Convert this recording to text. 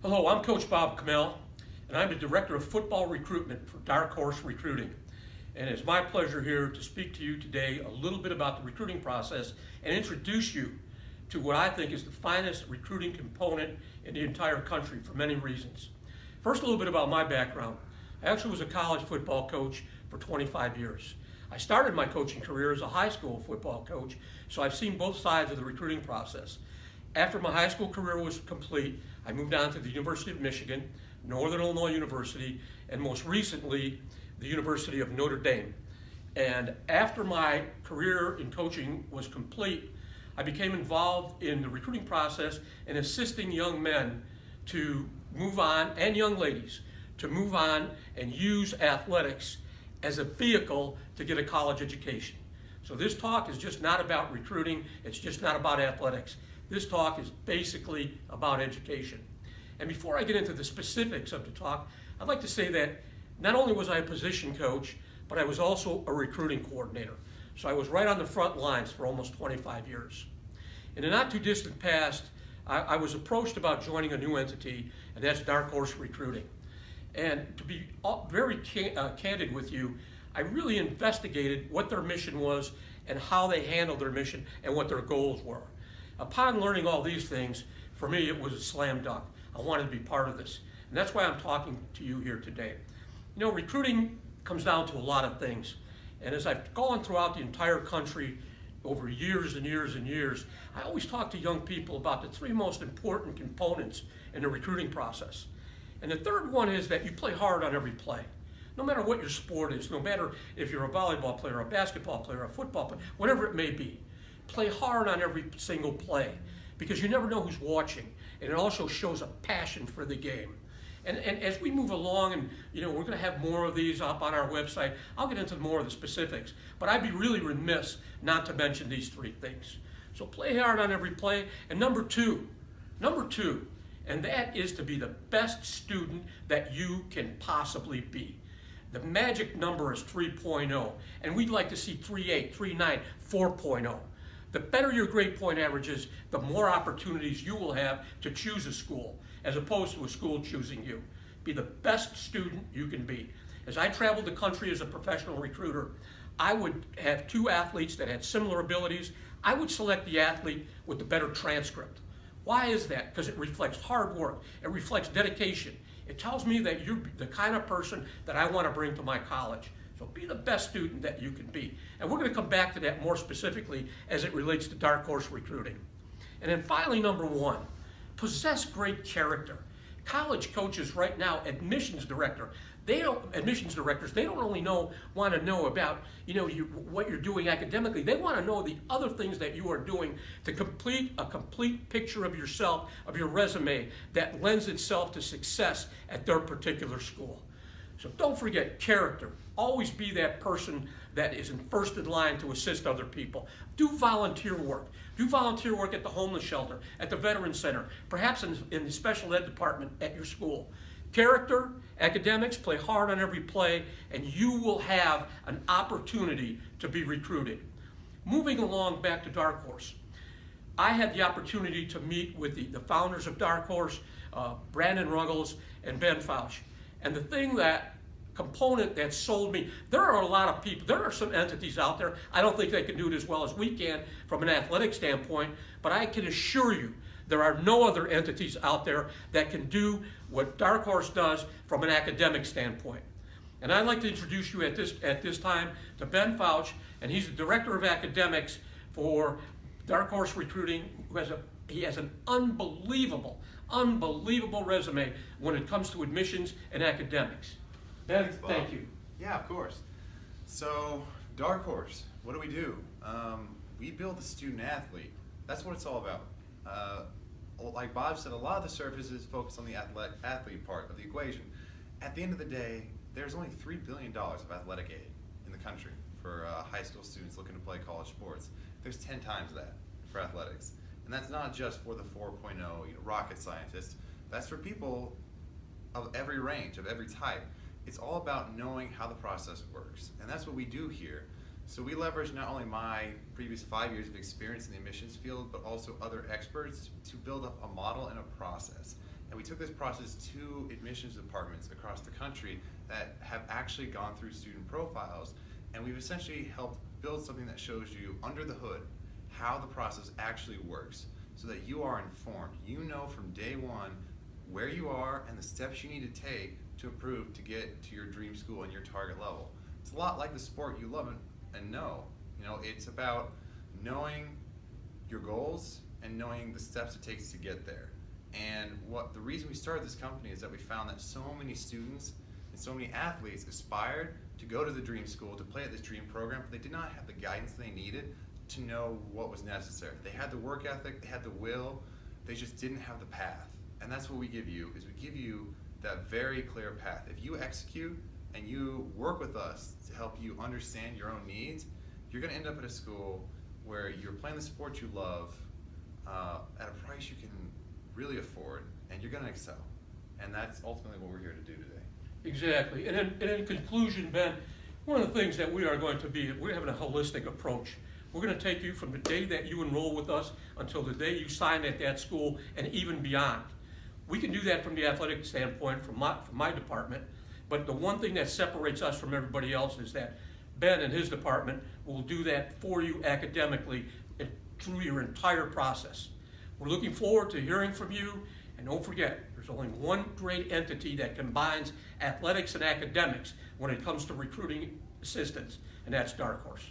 Hello, I'm Coach Bob Kamel, and I'm the Director of Football Recruitment for Dark Horse Recruiting. And it's my pleasure here to speak to you today a little bit about the recruiting process and introduce you to what I think is the finest recruiting component in the entire country for many reasons. First, a little bit about my background. I actually was a college football coach for 25 years. I started my coaching career as a high school football coach, so I've seen both sides of the recruiting process. After my high school career was complete, I moved on to the University of Michigan, Northern Illinois University, and most recently, the University of Notre Dame. And after my career in coaching was complete, I became involved in the recruiting process and assisting young men to move on, and young ladies, to move on and use athletics as a vehicle to get a college education. So this talk is just not about recruiting, it's just not about athletics. This talk is basically about education. And before I get into the specifics of the talk, I'd like to say that not only was I a position coach, but I was also a recruiting coordinator. So I was right on the front lines for almost 25 years. In the not too distant past, I was approached about joining a new entity, and that's Dark Horse Recruiting. And to be very candid with you, I really investigated what their mission was and how they handled their mission and what their goals were. Upon learning all these things, for me it was a slam dunk. I wanted to be part of this. And that's why I'm talking to you here today. You know, recruiting comes down to a lot of things. And as I've gone throughout the entire country over years and years and years, I always talk to young people about the three most important components in the recruiting process. And the third one is that you play hard on every play. No matter what your sport is, no matter if you're a volleyball player, a basketball player, a football player, whatever it may be, play hard on every single play because you never know who's watching, and it also shows a passion for the game. And as we move along, and you know, we're going to have more of these up on our website. I'll get into more of the specifics, but I'd be really remiss not to mention these three things. So play hard on every play, and number two, and that is to be the best student that you can possibly be. The magic number is 3.0, and we'd like to see 3.8, 3.9, 4.0. The better your grade point average is, the more opportunities you will have to choose a school, as opposed to a school choosing you. Be the best student you can be. As I traveled the country as a professional recruiter, I would have two athletes that had similar abilities. I would select the athlete with the better transcript. Why is that? Because it reflects hard work. It reflects dedication. It tells me that you're the kind of person that I want to bring to my college. So be the best student that you can be. And we're going to come back to that more specifically as it relates to Dark Horse Recruiting. And then finally, number one, possess great character. College coaches right now, admissions directors, they don't only want to know about what you're doing academically. They want to know the other things that you are doing to complete a complete picture of yourself, of your resume that lends itself to success at their particular school. So don't forget character. Always be that person that is first in line to assist other people. Do volunteer work. Do volunteer work at the homeless shelter, at the Veterans Center, perhaps in the special ed department at your school. Character, academics, play hard on every play, and you will have an opportunity to be recruited. Moving along back to Dark Horse, I had the opportunity to meet with the founders of Dark Horse, Brandon Ruggles and Ben Fausch. And the component that sold me, there are a lot of people, there are some entities out there, I don't think they can do it as well as we can from an athletic standpoint, but I can assure you there are no other entities out there that can do what Dark Horse does from an academic standpoint. And I'd like to introduce you at this time to Ben Fausch, and he's the Director of Academics for Dark Horse Recruiting, he has an unbelievable resume when it comes to admissions and academics. Ben, Thanks, Bob. thank you. Yeah, of course. So, Dark Horse, what do? We build the student athlete. That's what it's all about. Like Bob said, a lot of the services focus on the athlete part of the equation. At the end of the day, there's only $3 billion of athletic aid in the country for high school students looking to play college sports. There's 10 times that for athletics. And that's not just for the 4.0 rocket scientists. That's for people of every range, of every type. It's all about knowing how the process works. And that's what we do here. So we leverage not only my previous 5 years of experience in the admissions field, but also other experts to build up a model and a process. And we took this process to admissions departments across the country that have actually gone through student profiles, and we've essentially helped build something that shows you under the hood how the process actually works, so that you are informed. You know from day one where you are and the steps you need to take to improve to get to your dream school and your target level. It's a lot like the sport you love and know. You know, it's about knowing your goals and knowing the steps it takes to get there. And the reason we started this company is that we found that so many students and so many athletes aspired to go to the dream school, to play at this dream program, but they did not have the guidance they needed to know what was necessary. They had the work ethic, they had the will, they just didn't have the path. And that's what we give you, is we give you that very clear path. If you execute and you work with us to help you understand your own needs, you're gonna end up at a school where you're playing the sport you love at a price you can really afford, and you're gonna excel. And that's ultimately what we're here to do today. Exactly. And in conclusion, Ben, one of the things that we are going to be, we're having a holistic approach. We're going to take you from the day that you enroll with us until the day you sign at that school and even beyond. We can do that from the athletic standpoint, from my department, but the one thing that separates us from everybody else is that Ben and his department will do that for you academically and through your entire process. We're looking forward to hearing from you, and don't forget, there's only one great entity that combines athletics and academics when it comes to recruiting assistants, and that's Dark Horse.